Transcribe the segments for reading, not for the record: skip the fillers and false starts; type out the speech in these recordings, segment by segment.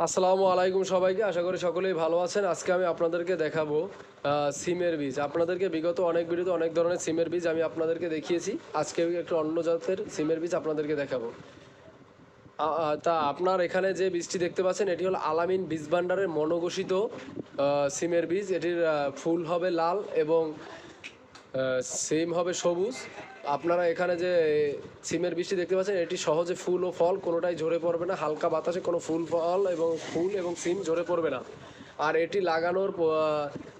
আসসালামু আলাইকুম সবাইকে, আশা করি সকলেই ভালো আছেন। আজকে আমি আপনাদেরকে দেখাবো সিমের বীজ। আপনাদেরকে বিগত অনেক ভিডিওতে অনেক ধরনের সিমের বীজ আমি আপনাদেরকে দেখিয়েছি। আজকে একটু অন্য জাতের সিমের বীজ আপনাদেরকে দেখাবো। তা আপনার এখানে যে বীজটি দেখতে পাচ্ছেন এটি হলো আলামিন বীজ ভান্ডারের মনোঘোষিত সিমের বীজ। এটির ফুল হবে লাল এবং সিম হবে সবুজ। আপনারা এখানে যে সিমের বীজটি দেখতে পাচ্ছেন এটি সহজে ফুল ও ফল কোনোটাই ঝরে পড়বে না। হালকা বাতাসে কোনো ফল এবং সিম ঝরে পড়বে না। আর এটি লাগানোর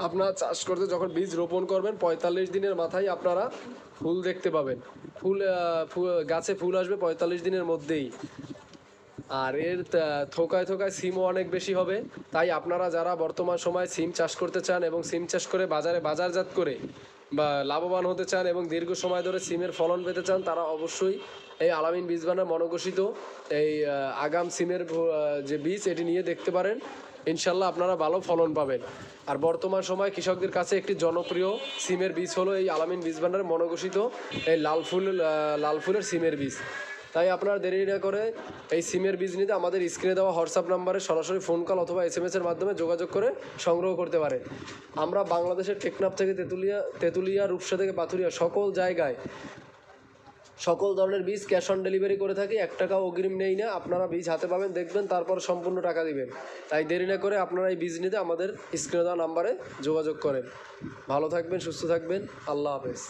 আপনার চাষ করতে যখন বীজ রোপণ করবেন ৪৫ দিনের মাথায় আপনারা ফুল দেখতে পাবেন। গাছে ফুল আসবে ৪৫ দিনের মধ্যেই। আর এর থোকায় থোকায় সিমও অনেক বেশি হবে। তাই আপনারা যারা বর্তমান সময়ে সিম চাষ করতে চান এবং সিম চাষ করে বাজারজাত করে বা লাভবান হতে চান এবং দীর্ঘ সময় ধরে সিমের ফলন পেতে চান, তারা অবশ্যই এই আলামিন বীজ ভান্ডার মনোঘোষিত এই আগাম সিমের যে বীজ এটি নিয়ে দেখতে পারেন। ইনশাল্লাহ আপনারা ভালো ফলন পাবেন। আর বর্তমান সময় কৃষকদের কাছে একটি জনপ্রিয় সিমের বীজ হলো এই আলামিন বীজ ভান্ডার মনোঘোষিত এই লাল ফুলের সিমের বীজ। তাই আপনারা দেরি না করে এই সিমের বীজ নিতে আমাদের স্ক্রিনে দেওয়া হোয়াটসঅ্যাপ নাম্বারে সরাসরি ফোন কল অথবা SMS-এর মাধ্যমে যোগাযোগ করে সংগ্রহ করতে পারেন। আমরা বাংলাদেশের টেকনাফ থেকে তেঁতুলিয়া, রূপসা থেকে পাথুরিয়া সকল জায়গায় সকল ধরনের বীজ ক্যাশ অন ডেলিভারি করে থাকি। ১ টাকাও অগ্রিম নেই না। আপনারা বীজ হাতে পাবেন, দেখবেন, তারপর সম্পূর্ণ টাকা দিবেন। তাই দেরি না করে আপনারা এই বীজ নিতে আমাদের স্ক্রিনে দেওয়া নাম্বারে যোগাযোগ করেন। ভালো থাকবেন, সুস্থ থাকবেন। আল্লাহ হাফেজ।